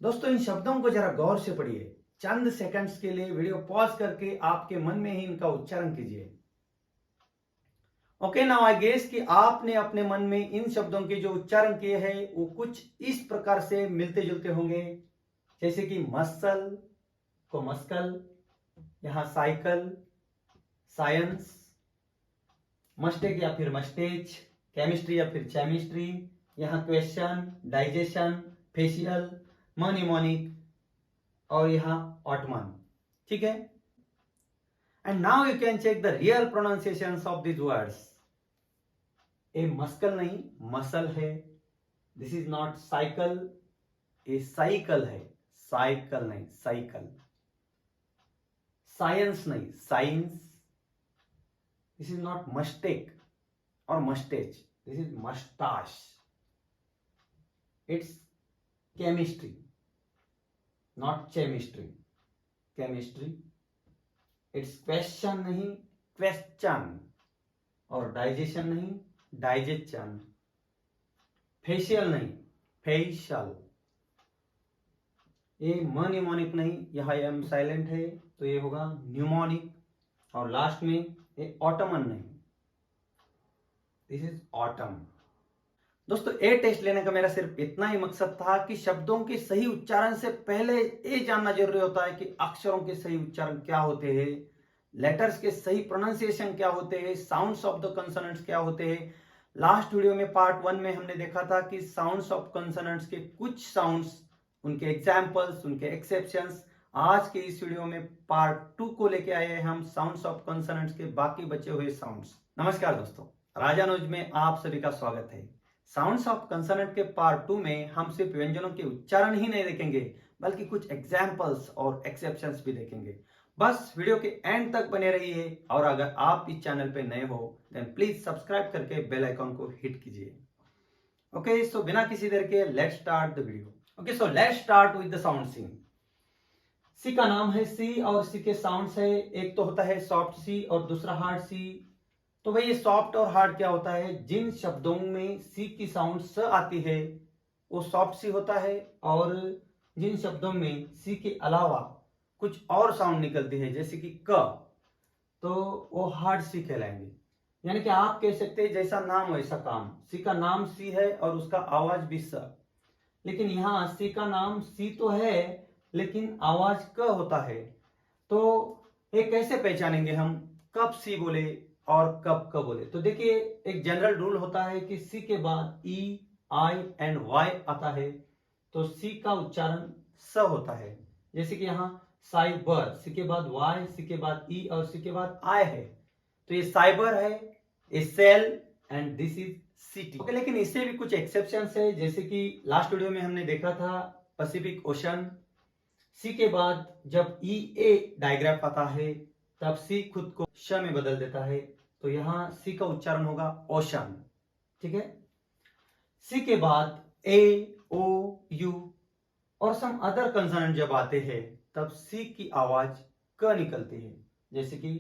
दोस्तों इन शब्दों को जरा गौर से पढ़िए। चंद सेकंड्स के लिए वीडियो पॉज करके आपके मन में ही इनका उच्चारण कीजिए। ओके, नाउ आई गेस कि आपने अपने मन में इन शब्दों के जो उच्चारण किए हैं वो कुछ इस प्रकार से मिलते जुलते होंगे, जैसे कि मसल को मस्कल, यहां साइकिल, साइंस, मस्टेक या फिर मस्टेज, केमिस्ट्री या फिर चेमिस्ट्री, यहां क्वेश्चन, डाइजेशन, फेशियल, मनीमोनिक और यहां ऑटमन। ठीक है, and now you can check the real pronunciations of these words. A muscle नहीं, मसल है। This is not cycle, a cycle है। साइकिल नहीं, साइकिल। साइंस नहीं, science. This is not moustache or moustache, this is moustache. It's chemistry, not chemistry, chemistry. It's question नहीं, question. और digestion नहीं, digestion. Facial नहीं, facial. ये mnemonic नहीं, यहां एम साइलेंट है तो ये होगा न्यूमोनिक। और लास्ट में ये ऑटमन नहीं, दिस इज ऑटम। दोस्तों ए टेस्ट लेने का मेरा सिर्फ इतना ही मकसद था कि शब्दों के सही उच्चारण से पहले ये जानना जरूरी होता है कि अक्षरों के सही उच्चारण क्या होते हैं, लेटर्स के सही प्रोनाउंसिएशन क्या होते हैं, साउंड्स ऑफ द कंसोनेंट्स क्या होते हैं। लास्ट वीडियो में पार्ट 1 में हमने देखा था कि साउंड्स ऑफ कंसोनेंट्स के कुछ साउंड्स, उनके एग्जाम्पल्स, उनके एक्सेप्शंस। आज के इस वीडियो में पार्ट 2 को लेके आए हैं हम, साउंड्स ऑफ कंसोनेंट्स के बाकी बचे हुए साउंड्स। नमस्कार दोस्तों, राजानुज में आप सभी का स्वागत है। साउंड्स ऑफ कंसोनेंट के पार्ट 2 में हम सिर्फ व्यंजनों के उच्चारण ही नहीं देखेंगे बल्कि कुछ एग्जाम्पल्स और एक्सेप्शंस भी देखेंगे। बस वीडियो के एंड तक बने रहिए और अगर आप इस चैनल पे नए हो देन प्लीज सब्सक्राइब करके बेल आइकन को हिट कीजिए। ओके, सो बिना किसी देर के let's start the video. Okay, so let's start with the sound C. C का नाम है सी और सी के साउंड्स है। एक तो होता है सॉफ्ट सी और दूसरा हार्ड सी। तो भाई ये सॉफ्ट और हार्ड क्या होता है? जिन शब्दों में सी की साउंड स आती है वो सॉफ्ट सी होता है, और जिन शब्दों में सी के अलावा कुछ और साउंड निकलती है जैसे कि क, तो वो हार्ड सी कहलाएंगे। यानी कि आप कह सकते हैं जैसा नाम वैसा काम। सी का नाम सी है और उसका आवाज भी स, लेकिन यहाँ सी का नाम सी तो है लेकिन आवाज क होता है। तो ये कैसे पहचानेंगे हम कब सी बोले और कब क बोले? तो देखिए, एक जनरल रूल होता है कि सी के बाद ई, आई एंड वाई आता है तो सी का उच्चारण स होता है। जैसे कि यहाँ साइबर, सी के बाद वाई, सी के बाद ई और सी के बाद आई है, तो ये साइबर है, ये cell and this is city. Okay, लेकिन इससे भी कुछ एक्सेप्शंस है। जैसे कि लास्ट वीडियो में हमने देखा था पैसिफिक ओशन। सी के बाद जब ई ए डायग्राफ आता है तब सी खुद को श में बदल देता है, तो यहां सी का उच्चारण होगा ओशन। ठीक है, सी के बाद ए, ओ, यू और सम अदर कंसोनेंट जब आते हैं तब सी की आवाज क निकलती है। जैसे कि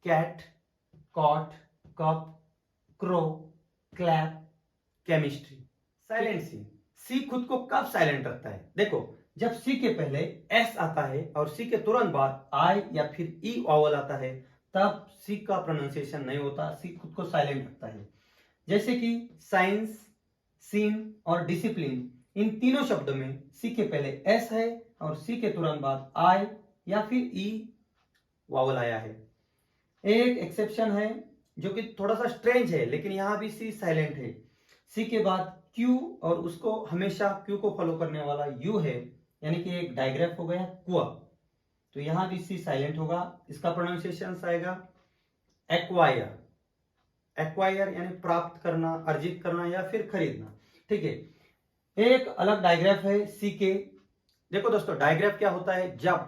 cat, cot, cup, crow, clap, chemistry. Silent C, C खुद को कब साइलेंट रखता है? देखो, जब सी के पहले एस आता है और सी के तुरंत बाद आई या फिर ई वावल आता है तब सी का प्रोनाउंसिएशन नहीं होता, सी खुद को साइलेंट रखता है। जैसे कि साइंस, सीन और डिसिप्लिन, इन तीनों शब्दों में सी के पहले एस है और सी के तुरंत बाद आई या फिर ई वावल आया है। एक एक्सेप्शन है जो कि थोड़ा सा स्ट्रेंज है, लेकिन यहां भी सी साइलेंट है। सी के बाद क्यू और उसको हमेशा क्यू को फॉलो करने वाला यू है, यानी कि एक डायग्राफ हो गया कुआ, तो यहां भी सी साइलेंट होगा। इसका प्रोनाउंसिएशन आएगा एक्वायर। एक्वायर यानी प्राप्त करना, अर्जित करना या फिर खरीदना। ठीक है, एक अलग डायग्राफ है सी के। देखो दोस्तों, डायग्राफ क्या होता है? जब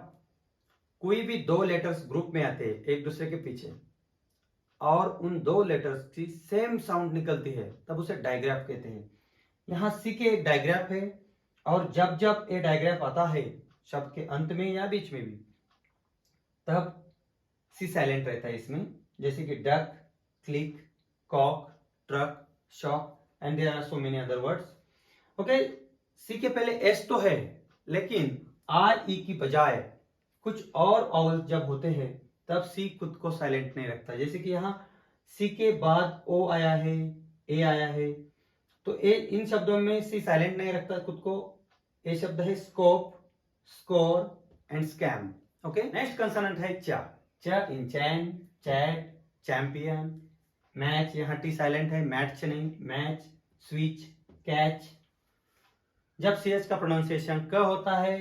कोई भी दो लेटर्स ग्रुप में आते हैं एक दूसरे के पीछे और उन दो लेटर्स की सेम साउंड निकलती है तब उसे डायग्राफ कहते हैं। यहां सी के एक डायग्राफ है और जब जब ये डायग्राफ आता है शब्द के अंत में या बीच में भी तब सी साइलेंट रहता है इसमें। जैसे कि duck, click, cock, truck, shock and there are so many other words. Okay, C के पहले एस तो है लेकिन आई ई की बजाय कुछ और ऑवल जब होते हैं तब सी खुद को साइलेंट नहीं रखता। जैसे कि यहाँ सी के बाद ओ आया है, ए आया है, तो ए इन शब्दों में सी साइलेंट नहीं रखता खुद को। ए शब्द है scope, score and scam. Okay, next consonant है च। च इन चैन, चैट, चैंपियन। मैच, यहाँ टी साइलेंट है, मैच नहीं, मैच, स्विच, कैच। जब सी एच का प्रोनाउंसिएशन क होता है,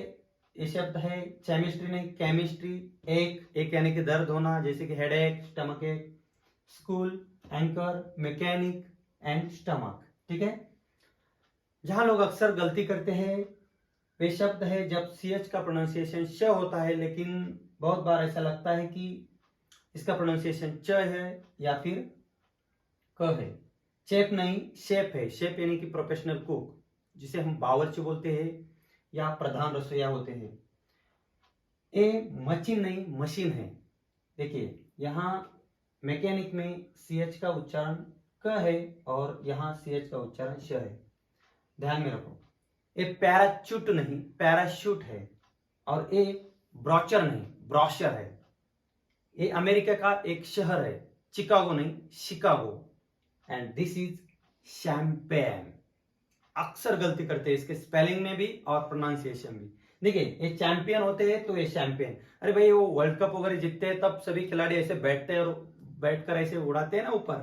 ये शब्द है केमिस्ट्री नहीं, केमिस्ट्री। एक यानी कि दर्द होना, जैसे कि हेडेक, स्टमक एक। School, anchor, mechanic and stomach. ठीक है, जहां लोग अक्सर गलती करते हैं वे शब्द है जब सी एच का प्रोनाउंसिएशन श होता है, लेकिन बहुत बार ऐसा लगता है कि इसका प्रोनाउंसिएशन च है या फिर क है। चेप नहीं, शेप है। शेप यानी कि प्रोफेशनल कुक, जिसे हम बावर्ची बोलते हैं या प्रधान रसोईया होते हैं। ए मशीन नहीं, मशीन है। देखिए यहाँ मैकेनिक में सी एच का उच्चारण क है और यहाँ सी एच का उच्चारण श है, ध्यान में रखो। ए पैराचूट नहीं, पैराशूट है। और ए ब्रोचर नहीं, ब्रोशर है। ये अमेरिका का एक शहर है, चिकागो नहीं, Chicago. And this is champagne. अक्सर गलती करते हैं इसके स्पेलिंग में भी और प्रोनाउंसिएशन भी। देखिए ये चैंपियन होते हैं तो ये शैंपेन। अरे भाई वो वर्ल्ड कप वगैरह जीतते हैं तब सभी खिलाड़ी ऐसे बैठते हैं और बैठकर ऐसे उड़ाते हैं ना ऊपर,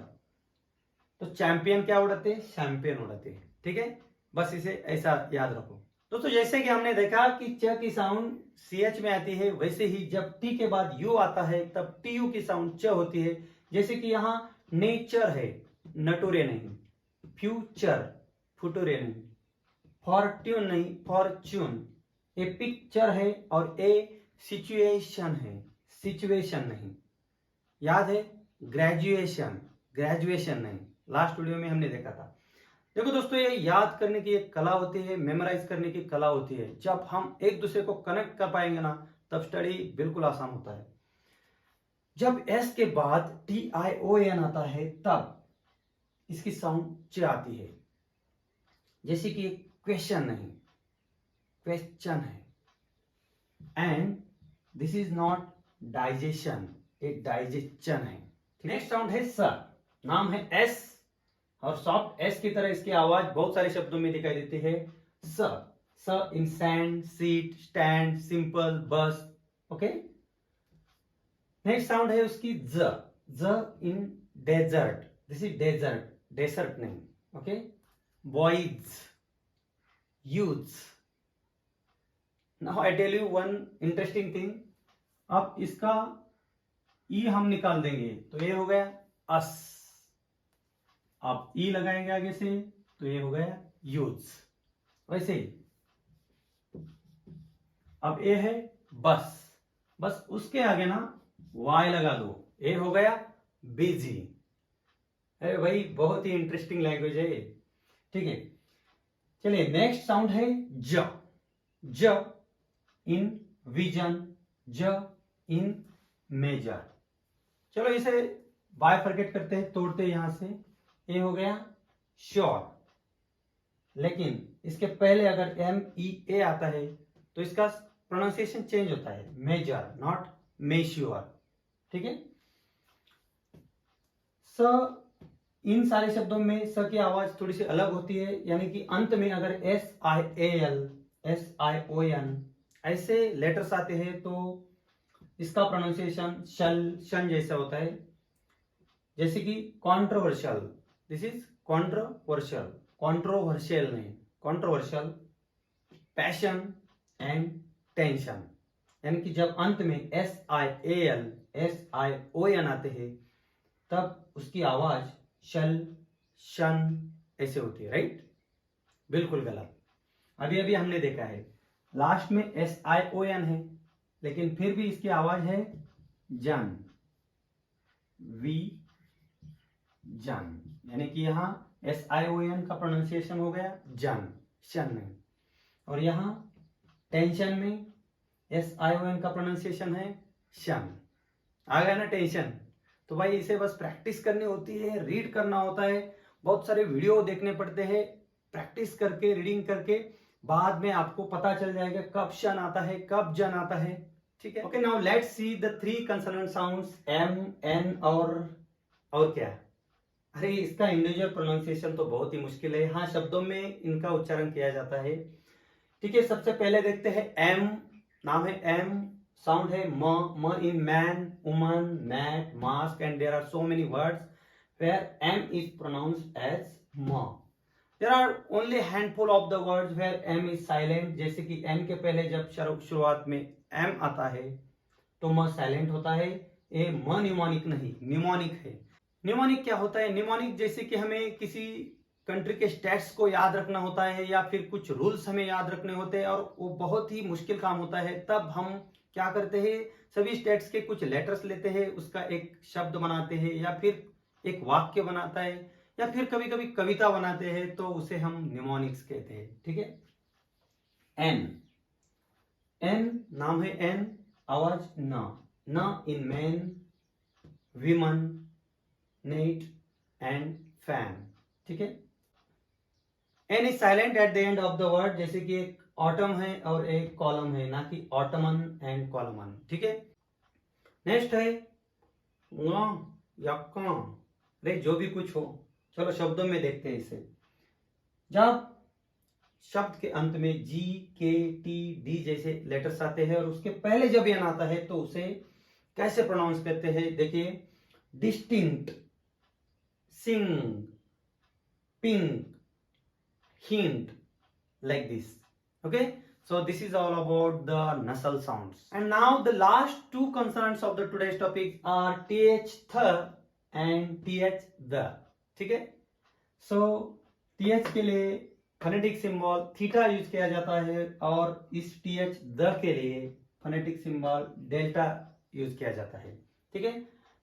तो चैंपियन क्या उड़ाते हैं? शैंपेन उड़ाते हैं। ठीक है, बस इसे ऐसा याद रखो। दोस्तों जैसे कि हमने देखा कि च की साउंड सी एच में आती है, वैसे ही जब टी के बाद यू आता है तब टी यू की साउंड च होती है। जैसे कि यहाँ नेचर है, नटुरे नहीं। फ्यूचर, फुटुरे नहीं। फॉर्ट्यून नहीं, फॉर्च्यून। ए पिक्चर है और ए सिचुएशन है, सिचुएशन नहीं। याद है ग्रेजुएशन, ग्रेजुएशन नहीं। लास्ट वीडियो में हमने देखा था। देखो दोस्तों ये याद करने की एक कला होती है, मेमोराइज करने की कला होती है। जब हम एक दूसरे को कनेक्ट कर पाएंगे ना तब स्टडी बिल्कुल आसान होता है। जब एस के बाद टी आई ओ एन आता है तब इसकी साउंड च आती है। जैसे कि क्वेश्चन नहीं, क्वेश्चन है। And this is not digestion, एक डाइजेशन है। नेक्स्ट साउंड है स। नाम है एस और सॉफ्ट एस की तरह इसकी आवाज बहुत सारे शब्दों में दिखाई देती है। स, स in sand, seat, stand, simple, bus. Okay, next sound है उसकी ज। ज in desert, this is desert, dessert नहीं। Okay, boys, youths. Now I tell you one interesting thing. अब इसका ई हम निकाल देंगे तो ये हो गया अस। आप ई लगाएंगे आगे से तो ये हो गया यूथ्स। वैसे ही अब ए है बस, बस उसके आगे ना वाई लगा दो, ए हो गया बिजी। अरे भाई बहुत ही इंटरेस्टिंग लैंग्वेज है। ठीक है, चलिए नेक्स्ट साउंड है ज। ज इन विजन, ज इन मेजर। चलो इसे बायफरकेट करते हैं, तोड़ते हैं यहां से। ये हो गया श्योर, लेकिन इसके पहले अगर एम ई ए आता है तो इसका प्रोनाउंसिएशन चेंज होता है, मेजर नॉट मेश्योर। ठीक है, स इन सारे शब्दों में स की आवाज थोड़ी सी अलग होती है, यानी कि अंत में अगर S I A L, S I O N ऐसे लेटर्स आते हैं तो इसका प्रोनाउंसिएशन शल, शन जैसा होता है। जैसे कि controversial, this is controversial, controversial नहीं, कॉन्ट्रोवर्शियल। पैशन एंड टेंशन, यानी कि जब अंत में S I A L, S I O N आते हैं तब उसकी आवाज शल, शन ऐसे होती है। राइट, बिल्कुल गलत। अभी अभी हमने देखा है लास्ट में एस आई ओ एन है, लेकिन फिर भी इसकी आवाज है जन, वी जन, यानी कि यहां एस आई ओ एन का प्रोनाउंसिएशन हो गया जन, शन नहीं। और यहां टेंशन में एस आई ओ एन का प्रोनाउंसिएशन है शन। आ गया ना टेंशन? तो भाई इसे बस प्रैक्टिस करनी होती है, रीड करना होता है, बहुत सारे वीडियो देखने पड़ते हैं, प्रैक्टिस करके रीडिंग करके बाद में आपको पता चल जाएगा कब शन आता है, कब जन आता है, ठीक है। Okay, now let's see the 3 consonant sounds M, N और क्या। अरे इसका इंडिविजुअल प्रोनाउंसिएशन तो बहुत ही मुश्किल है। हाँ, शब्दों में इनका उच्चारण किया जाता है, ठीक है। सबसे पहले देखते हैं एम, नाम है एम, साउंड है म in man, woman, mat, mask, and there are so many words where M is pronounced as म। There are only handful of the words where M is silent, जैसे कि एन के पहले जब शुरुआत में एम आता है तो म साइलेंट होता है। ये म न्यूमोनिक नहीं, न्यूमोनिक है। न्यूमोनिक क्या होता है? न्यूमोनिक जैसे कि हमें किसी कंट्री के स्टेट्स को याद रखना होता है या फिर कुछ रूल्स हमें याद रखने होते हैं और वो बहुत ही मुश्किल काम होता है, तब हम क्या करते हैं, सभी स्टेट्स के कुछ लेटर्स लेते हैं, उसका एक शब्द बनाते हैं या फिर एक वाक्य बनाता है या फिर कभी कभी कविता बनाते हैं, तो उसे हम न्यूमोनिक्स कहते हैं, ठीक है। एन, एन नाम है एन, आवाज न in man, women, net and fan, ठीक है। N is silent at the end of the word, जैसे कि एक ऑटम है और एक कॉलम है, ना कि ऑटमन एंड कॉलमन, ठीक है। नेक्स्ट है या रे, जो भी कुछ हो। चलो शब्दों में देखते हैं इसे। जब शब्द के अंत में जी, के, टी, डी जैसे लेटर्स आते हैं और उसके पहले जब एन आता है तो उसे कैसे प्रोनाउंस करते हैं, देखिए। Distinct, sing, pink, hint, like this. Okay, so this is all about the nasal sounds. And now the last 2 consonants of the today's topic are th and th the, ठीक है। so th के लिए phonetic symbol theta use किया जाता है और इस th the के लिए फोनेटिक सिंबल डेल्टा यूज किया जाता है, ठीक है।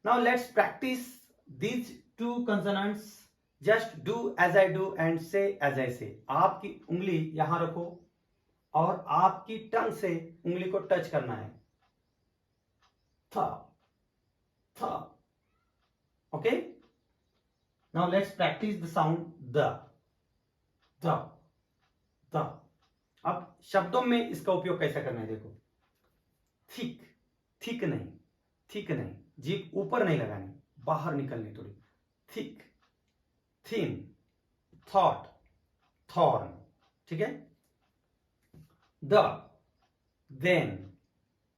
now let's practice these 2 consonants. Just do as I do and say as I say. आपकी उंगली यहां रखो और आपकी टंग से उंगली को टच करना है। था, था, okay. Now let's practice the sound the, the, the. अब शब्दों में इसका उपयोग कैसा करना है, देखो। थिक, थिक नहीं, थिक नहीं, जीभ ऊपर नहीं लगानी, बाहर निकलनी थोड़ी। थिक, थिन, थॉट, थॉर्न, ठीक है। The, then,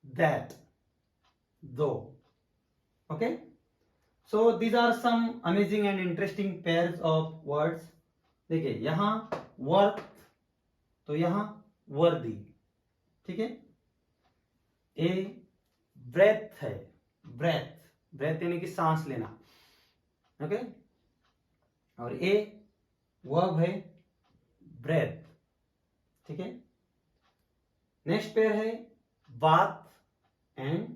that, though, okay. So these are some amazing and interesting pairs of words. देखिए यहां वर्थ, तो यहां वर्दी, ठीक है। ए ब्रेथ है, ब्रेथ, ब्रेथ यानी कि सांस लेना, ओके। और ए वर्ब है ब्रेथ, ठीक है। नेक्स्ट पेयर है बाथ एंड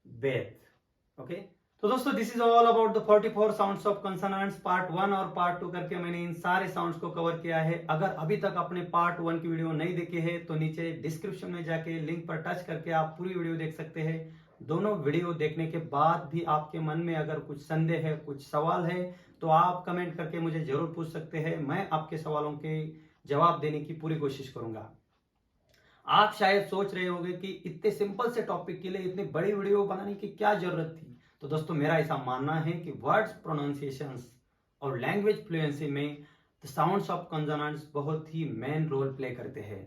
बेथ, ओके। तो दोस्तों this is all about the 44 sounds of consonants part 1 और पार्ट 2 करके मैंने इन सारे साउंड्स को कवर किया है। अगर अभी तक आपने पार्ट 1 की वीडियो नहीं देखी है तो नीचे डिस्क्रिप्शन में जाके लिंक पर टच करके आप पूरी वीडियो देख सकते हैं। दोनों वीडियो देखने के बाद भी आपके मन में अगर कुछ संदेह है, कुछ सवाल है, तो आप कमेंट करके मुझे जरूर पूछ सकते हैं। मैं आपके सवालों के जवाब देने की पूरी कोशिश करूंगा। आप शायद सोच रहे होंगे कि इतने सिंपल से टॉपिक के लिए इतनी बड़ी वीडियो बनाने की क्या जरूरत थी। तो दोस्तों मेरा ऐसा मानना है कि वर्ड्स प्रोनाउंसिएशंस और लैंग्वेज फ्लुएंसी में द साउंड्स ऑफ कंसोनेंट्स बहुत ही मेन रोल प्ले करते हैं।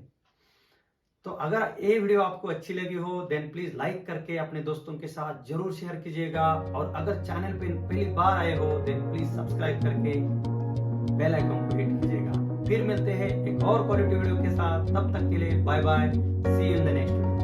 तो अगर ये वीडियो आपको अच्छी लगी हो देन प्लीज लाइक करके अपने दोस्तों के साथ जरूर शेयर कीजिएगा, और अगर चैनल पे पहली बार आए हो देन प्लीज सब्सक्राइब करके बेल आइकन को हिट कीजिएगा। फिर मिलते हैं एक और क्वालिटी वीडियो के साथ, तब तक के लिए bye bye, see you in the next video.